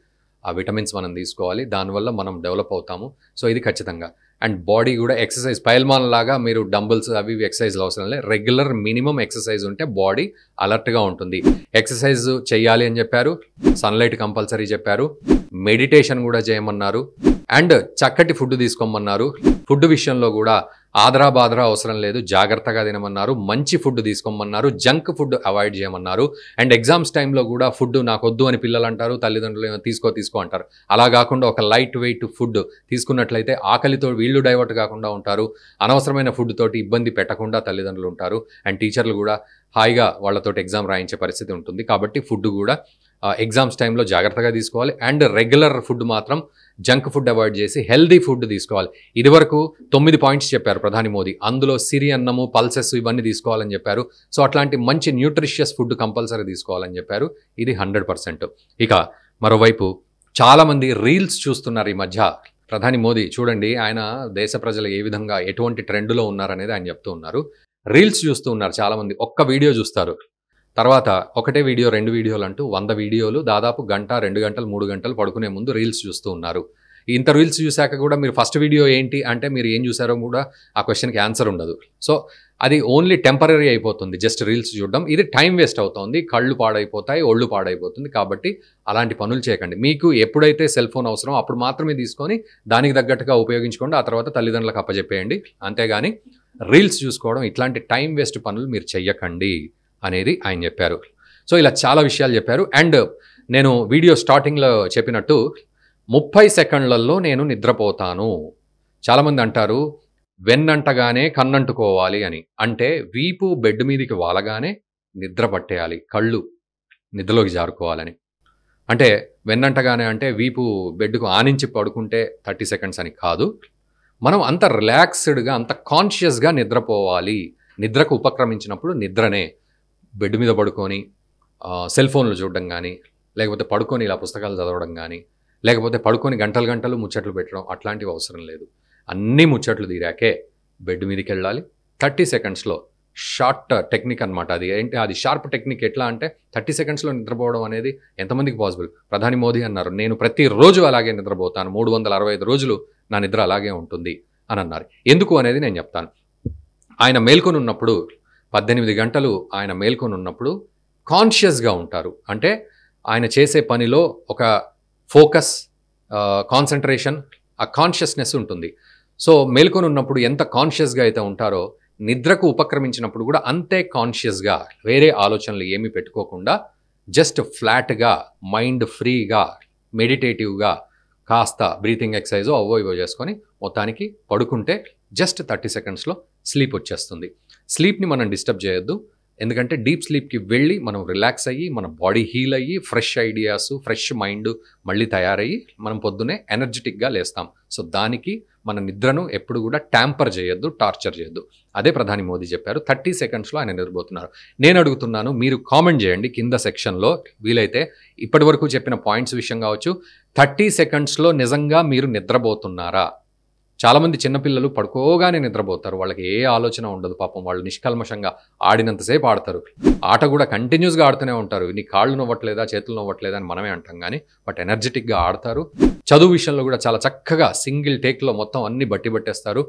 ఆ విటమిన్స్ మనం తీసుకోవాలి, దానివల్ల మనం డెవలప్ అవుతాము. సో ఇది ఖచ్చితంగా. అండ్ బాడీ కూడా ఎక్సర్సైజ్, పైల్మాన్ లాగా మీరు డంబుల్స్ అవి ఇవి ఎక్సర్సైజ్లు అవసరం లేదు, రెగ్యులర్ మినిమం ఎక్సర్సైజ్ ఉంటే బాడీ అలర్ట్గా ఉంటుంది. ఎక్సర్సైజ్ చేయాలి అని చెప్పారు, సన్లైట్ కంపల్సరీ చెప్పారు, మెడిటేషన్ కూడా చేయమన్నారు, అండ్ చక్కటి ఫుడ్ తీసుకోమన్నారు. ఫుడ్ విషయంలో కూడా ఆదరా బాదరా అవసరం లేదు, జాగ్రత్తగా తినమన్నారు, మంచి ఫుడ్ తీసుకోమన్నారు, జంక్ ఫుడ్ అవాయిడ్ చేయమన్నారు. అండ్ ఎగ్జామ్స్ టైంలో కూడా ఫుడ్ నాకు వద్దు అని పిల్లలు అంటారు, తల్లిదండ్రులు ఏమో తీసుకో అంటారు. అలా కాకుండా ఒక లైట్ వెయిట్ ఫుడ్ తీసుకున్నట్లయితే ఆకలితో వీళ్ళు డైవర్ట్ కాకుండా ఉంటారు, అనవసరమైన ఫుడ్ తోటి ఇబ్బంది పెట్టకుండా తల్లిదండ్రులు ఉంటారు, అండ్ టీచర్లు కూడా హాయిగా వాళ్ళతోటి ఎగ్జామ్ రాయించే పరిస్థితి ఉంటుంది. కాబట్టి ఫుడ్ కూడా ఎగ్జామ్స్ టైంలో జాగ్రత్తగా తీసుకోవాలి. అండ్ రెగ్యులర్ ఫుడ్ మాత్రం జంక్ ఫుడ్ అవాయిడ్ చేసి హెల్దీ ఫుడ్ తీసుకోవాలి. ఇదివరకు 9 పాయింట్స్ చెప్పారు ప్రధాని మోదీ, అందులో సిరి అన్నము, పల్సెస్ ఇవన్నీ తీసుకోవాలని చెప్పారు. సో అట్లాంటి మంచి న్యూట్రిషియస్ ఫుడ్ కంపల్సరీ తీసుకోవాలని చెప్పారు. ఇది 100%. ఇక మరోవైపు చాలామంది రీల్స్ చూస్తున్నారు ఈ మధ్య. ప్రధాని మోదీ చూడండి, ఆయన దేశ ప్రజలు ఏ విధంగా ఎటువంటి ట్రెండ్లో ఉన్నారనేది ఆయన చెప్తూ ఉన్నారు. రీల్స్ చూస్తూ ఉన్నారు చాలామంది. ఒక్క వీడియో చూస్తారు, తర్వాత ఒకటే వీడియో 2 వీడియోలు అంటూ 100 వీడియోలు, దాదాపు గంట 2 గంటలు 3 గంటలు పడుకునే ముందు రీల్స్ చూస్తూ ఉన్నారు. ఇంత రీల్స్ చూశాక కూడా మీరు ఫస్ట్ వీడియో ఏంటి అంటే మీరు ఏం చూసారో కూడా ఆ క్వశ్చన్కి ఆన్సర్ ఉండదు. సో అది ఓన్లీ టెంపరరీ అయిపోతుంది జస్ట్ రీల్స్ చూడడం. ఇది టైం వేస్ట్ అవుతుంది, కళ్ళు పాడైపోతాయి, ఒళ్ళు పాడైపోతుంది. కాబట్టి అలాంటి పనులు చేయకండి. మీకు ఎప్పుడైతే సెల్ ఫోన్ అవసరమో అప్పుడు మాత్రమే తీసుకొని దానికి తగ్గట్టుగా ఉపయోగించుకోండి, ఆ తర్వాత తల్లిదండ్రులకు అప్పచెప్పేయండి. అంతేగాని రీల్స్ చూసుకోవడం, ఇట్లాంటి టైం వేస్ట్ పనులు మీరు చెయ్యకండి అనేది ఆయన చెప్పారు. సో ఇలా చాలా విషయాలు చెప్పారు. అండ్ నేను వీడియో స్టార్టింగ్లో చెప్పినట్టు 30 సెకండ్లలో నేను నిద్రపోతాను. చాలామంది అంటారు వెన్నంటగానే కన్నంటుకోవాలి అని, అంటే వీపు బెడ్ మీదకి వాలగానే నిద్ర పట్టేయాలి, కళ్ళు నిద్రలోకి జారుకోవాలని. అంటే వెన్నంటగానే అంటే వీపు బెడ్కు ఆనించి పడుకుంటే 30 సెకండ్స్ అని కాదు. మనం అంత రిలాక్స్డ్గా, అంత కాన్షియస్గా నిద్రపోవాలి. నిద్రకు ఉపక్రమించినప్పుడు నిద్రనే. బెడ్ మీద పడుకొని సెల్ ఫోన్లు చూడడం కానీ, లేకపోతే పడుకొని ఇలా పుస్తకాలు చదవడం కానీ, లేకపోతే పడుకొని గంటలు గంటలు ముచ్చట్లు పెట్టడం, అట్లాంటివి అవసరం లేదు. అన్నీ ముచ్చట్లు తీరాకే బెడ్ మీదకి వెళ్ళాలి. 30 సెకండ్స్లో షార్ట్ టెక్నిక్ అనమాట. అది ఏంటి, అది షార్ప్ టెక్నిక్. ఎట్లా అంటే 30 సెకండ్స్లో నిద్రపోవడం అనేది ఎంతమందికి పాసిబుల్? ప్రధాని మోదీ అన్నారు, నేను ప్రతిరోజు అలాగే నిద్రపోతాను, 365 రోజులు నా నిద్ర అలాగే ఉంటుంది అని అన్నారు. ఎందుకు అనేది నేను చెప్తాను. ఆయన మేల్కొని ఉన్నప్పుడు 18 గంటలు ఆయన మేల్కొని ఉన్నప్పుడు కాన్షియస్గా ఉంటారు. అంటే ఆయన చేసే పనిలో ఒక ఫోకస్, కాన్సన్ట్రేషన్, ఆ కాన్షియస్నెస్ ఉంటుంది. సో మేల్కొని ఉన్నప్పుడు ఎంత కాన్షియస్గా అయితే ఉంటారో, నిద్రకు ఉపక్రమించినప్పుడు కూడా అంతే కాన్షియస్గా, వేరే ఆలోచనలు ఏమీ పెట్టుకోకుండా జస్ట్ ఫ్లాట్గా, మైండ్ ఫ్రీగా, మెడిటేటివ్గా కాస్త బ్రీతింగ్ ఎక్సర్సైజో అవో ఇవో చేసుకొని మొత్తానికి పడుకుంటే జస్ట్ 30 సెకండ్స్లో స్లీప్ వచ్చేస్తుంది. స్లీప్ని మనం డిస్టర్బ్ చేయొద్దు. ఎందుకంటే డీప్ స్లీప్కి వెళ్ళి మనం రిలాక్స్ అయ్యి, మన బాడీ హీల్ అయ్యి, ఫ్రెష్ ఐడియాస్, ఫ్రెష్ మైండ్ మళ్ళీ తయారయ్యి మనం పొద్దునే ఎనర్జెటిక్గా లేస్తాం. సో దానికి మన నిద్రను ఎప్పుడు కూడా ట్యాంపర్ చేయొద్దు, టార్చర్ చేయొద్దు. అదే ప్రధాని మోదీ చెప్పారు. 30 సెకండ్స్లో ఆయన నిద్రపోతున్నారు. నేను అడుగుతున్నాను, మీరు కామెంట్ చేయండి కింద సెక్షన్లో. వీలైతే ఇప్పటి వరకు చెప్పిన పాయింట్స్ విషయం కావచ్చు, 30 సెకండ్స్లో నిజంగా మీరు నిద్రపోతున్నారా? చాలామంది చిన్నపిల్లలు పడుకోగానే నిద్రపోతారు, వాళ్ళకి ఏ ఆలోచన ఉండదు పాపం. వాళ్ళు నిష్కల్మషంగా ఆడినంతసేపు ఆడతారు, ఆట కూడా కంటిన్యూస్గా ఆడుతూనే ఉంటారు. నీ కాళ్ళు నవ్వట్లేదా, చేతులు నవ్వట్లేదా అని మనమే అంటాం కానీ, బట్ ఎనర్జెటిక్గా ఆడతారు. చదువు విషయంలో కూడా చాలా చక్కగా సింగిల్ టేక్లో మొత్తం అన్ని బట్టి పట్టేస్తారు.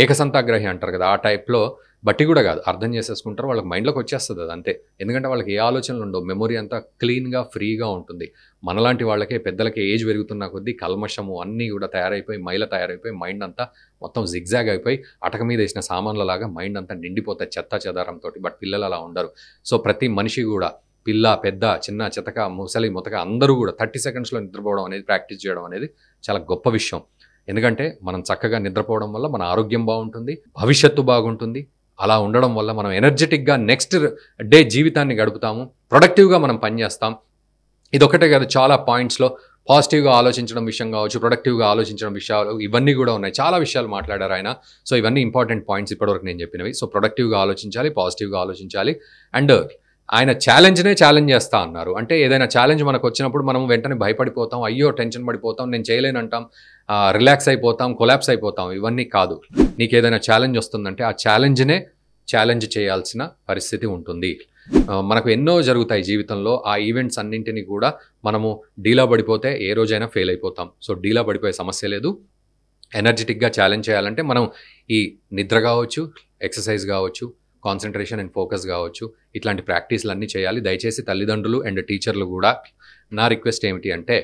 ఏకసంతాగ్రహి అంటారు కదా, ఆ టైప్లో బట్టి కూడా కాదు, అర్థం చేసేసుకుంటారు. వాళ్ళకి మైండ్లోకి వచ్చేస్తుంది అది అంతే. ఎందుకంటే వాళ్ళకి ఏ ఆలోచనలు ఉండవు, మెమొరీ అంతా క్లీన్గా ఫ్రీగా ఉంటుంది. మనలాంటి వాళ్ళకే, పెద్దలకి ఏజ్ పెరుగుతున్న కొద్దీ కల్మషము అన్నీ కూడా తయారైపోయి, మైల తయారైపోయి, మైండ్ అంతా మొత్తం జిగ్జాగ్ అయిపోయి, అటక మీద వేసిన సామాన్లలాగా మైండ్ అంతా నిండిపోతాయి చెత్త చెదారంతో. బట్ పిల్లలు అలా ఉండరు. సో ప్రతి మనిషి కూడా, పిల్ల పెద్ద, చిన్న చితక, ముసలి ముతక అందరూ కూడా 30 సెకండ్స్లో నిద్రపోవడం అనేది, ప్రాక్టీస్ చేయడం అనేది చాలా గొప్ప విషయం. ఎందుకంటే మనం చక్కగా నిద్రపోవడం వల్ల మన ఆరోగ్యం బాగుంటుంది, భవిష్యత్తు బాగుంటుంది. అలా ఉండడం వల్ల మనం ఎనర్జెటిక్గా నెక్స్ట్ డే జీవితాన్ని గడుపుతాము, ప్రొడక్టివ్గా మనం పనిచేస్తాం. ఇదొకటే కాదు, చాలా పాయింట్స్లో పాజిటివ్గా ఆలోచించడం విషయం కావచ్చు, ప్రొడక్టివ్గా ఆలోచించడం విషయాలు, ఇవన్నీ కూడా ఉన్నాయి. చాలా విషయాలు మాట్లాడారు ఆయన. సో ఇవన్నీ ఇంపార్టెంట్ పాయింట్స్ ఇప్పటివరకు నేను చెప్పినవి. సో ప్రొడక్టివ్గా ఆలోచించాలి, పాజిటివ్గా ఆలోచించాలి. అండ్ ఆయన ఛాలెంజ్నే ఛాలెంజ్ చేస్తా అన్నారు. అంటే ఏదైనా ఛాలెంజ్ మనకు వచ్చినప్పుడు మనం వెంటనే భయపడిపోతాం, అయ్యో టెన్షన్ పడిపోతాం, నేను చేయలేనంటాం, రిలాక్స్ అయిపోతాం, కొలాప్స్ అయిపోతాం. ఇవన్నీ కాదు. నీకు ఏదైనా ఛాలెంజ్ వస్తుందంటే ఆ ఛాలెంజ్నే ఛాలెంజ్ చేయాల్సిన పరిస్థితి ఉంటుంది. మనకు ఎన్నో జరుగుతాయి జీవితంలో. ఆ ఈవెంట్స్ అన్నింటినీ కూడా మనము డీలా పడిపోతే ఏ రోజైనా ఫెయిల్ అయిపోతాం. సో డీలా పడిపోయే సమస్య లేదు. ఎనర్జెటిక్గా ఛాలెంజ్ చేయాలంటే మనం ఈ నిద్ర కావచ్చు, ఎక్సర్సైజ్ కావచ్చు, కాన్సన్ట్రేషన్ అండ్ ఫోకస్ కావచ్చు, ఇట్లాంటి ప్రాక్టీస్లు అన్నీ చేయాలి. దయచేసి తల్లిదండ్రులు అండ్ టీచర్లు కూడా నా రిక్వెస్ట్ ఏమిటి అంటే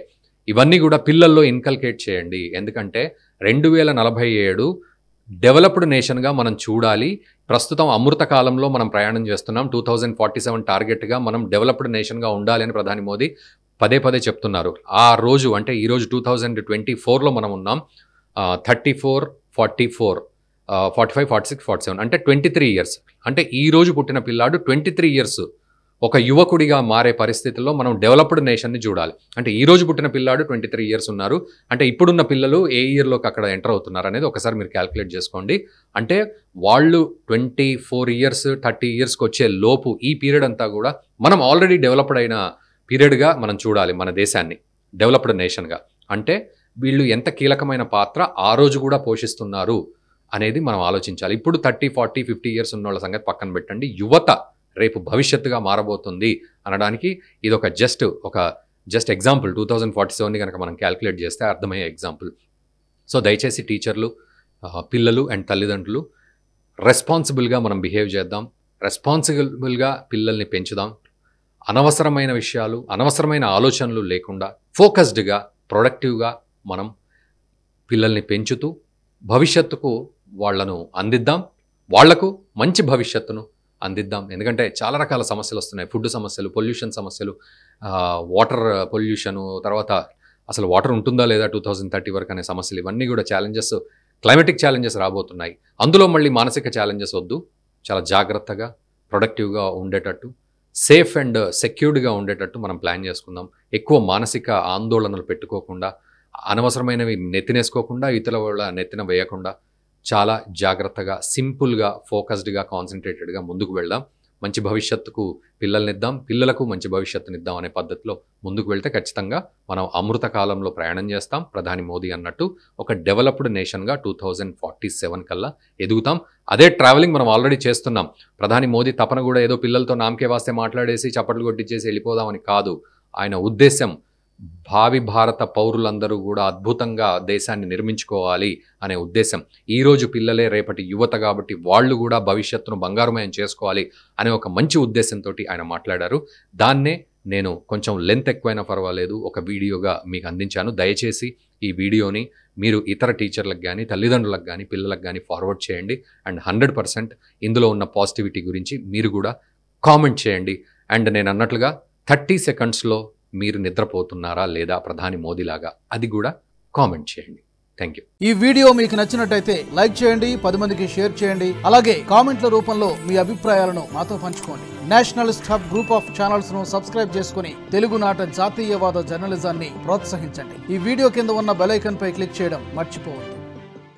ఇవన్నీ కూడా పిల్లల్లో ఇన్కల్కేట్ చేయండి. ఎందుకంటే 2047 డెవలప్డ్ నేషన్గా మనం చూడాలి. ప్రస్తుతం అమృత కాలంలో మనం ప్రయాణం చేస్తున్నాం. 2047 టార్గెట్గా మనం డెవలప్డ్ నేషన్గా ఉండాలి అని ప్రధాని మోదీ పదే పదే చెప్తున్నారు. ఆ రోజు అంటే ఈరోజు 2024లో మనం ఉన్నాం. 34, 44, 45, 46, 47 అంటే 23 ఇయర్స్. అంటే ఈ రోజు పుట్టిన పిల్లాడు 23 ఇయర్స్ ఒక యువకుడిగా మారే పరిస్థితుల్లో మనం డెవలప్డ్ నేషన్ని చూడాలి. అంటే ఈ రోజు పుట్టిన పిల్లాడు 23 ఇయర్స్ ఉన్నారు. అంటే ఇప్పుడున్న పిల్లలు ఏ ఇయర్లోకి అక్కడ ఎంటర్ అవుతున్నారు అనేది ఒకసారి మీరు క్యాల్కులేట్ చేసుకోండి. అంటే వాళ్ళు 24 ఇయర్స్ 30 ఇయర్స్కి వచ్చే లోపు ఈ పీరియడ్ అంతా కూడా మనం ఆల్రెడీ డెవలప్డ్ అయిన పీరియడ్గా మనం చూడాలి మన దేశాన్ని, డెవలప్డ్ నేషన్గా. అంటే వీళ్ళు ఎంత కీలకమైన పాత్ర ఆ రోజు కూడా పోషిస్తున్నారు అనేది మనం ఆలోచించాలి. ఇప్పుడు 30, 40, 50 ఇయర్స్ ఉన్న వాళ్ళ సంగతి పక్కన పెట్టండి. యువత రేపు భవిష్యత్తుగా మారబోతుంది అనడానికి ఇది ఒక జస్ట్ ఎగ్జాంపుల్. 2047ని కనుక మనం క్యాల్కులేట్ చేస్తే అర్థమయ్యే ఎగ్జాంపుల్. సో దయచేసి టీచర్లు, పిల్లలు అండ్ తల్లిదండ్రులు రెస్పాన్సిబుల్గా మనం బిహేవ్ చేద్దాం. రెస్పాన్సిబుల్గా పిల్లల్ని పెంచుదాం. అనవసరమైన విషయాలు, అనవసరమైన ఆలోచనలు లేకుండా ఫోకస్డ్గా, ప్రొడక్టివ్గా మనం పిల్లల్ని పెంచుతూ భవిష్యత్తుకు వాళ్లను అందిద్దాం. వాళ్లకు మంచి భవిష్యత్తును అందిద్దాం. ఎందుకంటే చాలా రకాల సమస్యలు వస్తున్నాయి. ఫుడ్ సమస్యలు, పొల్యూషన్ సమస్యలు, వాటర్ పొల్యూషను, తర్వాత అసలు వాటర్ ఉంటుందా లేదా 2030 వరకు అనే సమస్యలు, ఇవన్నీ కూడా ఛాలెంజెస్, క్లైమేటిక్ ఛాలెంజెస్ రాబోతున్నాయి. అందులో మళ్ళీ మానసిక ఛాలెంజెస్ వద్దు. చాలా జాగ్రత్తగా, ప్రొడక్టివ్గా ఉండేటట్టు, సేఫ్ అండ్ సెక్యూర్డ్గా ఉండేటట్టు మనం ప్లాన్ చేసుకుందాం. ఎక్కువ మానసిక ఆందోళనలు పెట్టుకోకుండా, అనవసరమైనవి నెత్తినేసుకోకుండా, ఇతరుల వాళ్ళ నెత్తిన వేయకుండా చాలా జాగ్రత్తగా, సింపుల్గా, ఫోకస్డ్గా, కాన్సన్ట్రేటెడ్గా ముందుకు వెళ్దాం. మంచి భవిష్యత్తుకు పిల్లల్నిద్దాం, పిల్లలకు మంచి భవిష్యత్తునిద్దాం అనే పద్ధతిలో ముందుకు వెళ్తే ఖచ్చితంగా మనం అమృత కాలంలో ప్రయాణం చేస్తాం. ప్రధాని మోదీ అన్నట్టు ఒక డెవలప్డ్ నేషన్గా 2047 కల్లా ఎదుగుతాం. అదే ట్రావెలింగ్ మనం ఆల్రెడీ చేస్తున్నాం. ప్రధాని మోదీ తపన కూడా ఏదో పిల్లలతో నామకే వాస్తే మాట్లాడేసి చప్పట్లు కొట్టించేసి వెళ్ళిపోదామని కాదు. ఆయన ఉద్దేశం భావి భారత పౌరులందరూ కూడా అద్భుతంగా దేశాన్ని నిర్మించుకోవాలి అనే ఉద్దేశం. ఈరోజు పిల్లలే రేపటి యువత కాబట్టి వాళ్ళు కూడా భవిష్యత్తును బంగారుమయం చేసుకోవాలి అనే ఒక మంచి ఉద్దేశంతో ఆయన మాట్లాడారు. దాన్నే నేను కొంచెం లెంత్ ఎక్కువైనా పర్వాలేదు ఒక వీడియోగా మీకు అందించాను. దయచేసి ఈ వీడియోని మీరు ఇతర టీచర్లకు కానీ, తల్లిదండ్రులకు కానీ, పిల్లలకు కానీ ఫార్వర్డ్ చేయండి. అండ్ 100% ఇందులో ఉన్న పాజిటివిటీ గురించి మీరు కూడా కామెంట్ చేయండి. అండ్ నేను అన్నట్లుగా 30 సెకండ్స్లో మీరు నిద్రపోతున్నారా లేదా ప్రధాని మోదీ లాగా, అది కూడా కామెంట్ చేయండి. Thank you. ఈ వీడియో మీకు నచ్చినట్టయితే లైక్ చేయండి, 10 మందికి షేర్ చేయండి. అలాగే కామెంట్ల రూపంలో మీ అభిప్రాయాలను మాతో పంచుకోండి. Nationalist hub group of channels ను సబ్స్క్రైబ్ చేసుకుని తెలుగునాట జాతీయవాద జర్నలిజాన్ని ప్రోత్సహించండి. ఈ వీడియో కింద ఉన్న బెల్ ఐకాన్ పై క్లిక్ చేయడం మర్చిపోవద్దు.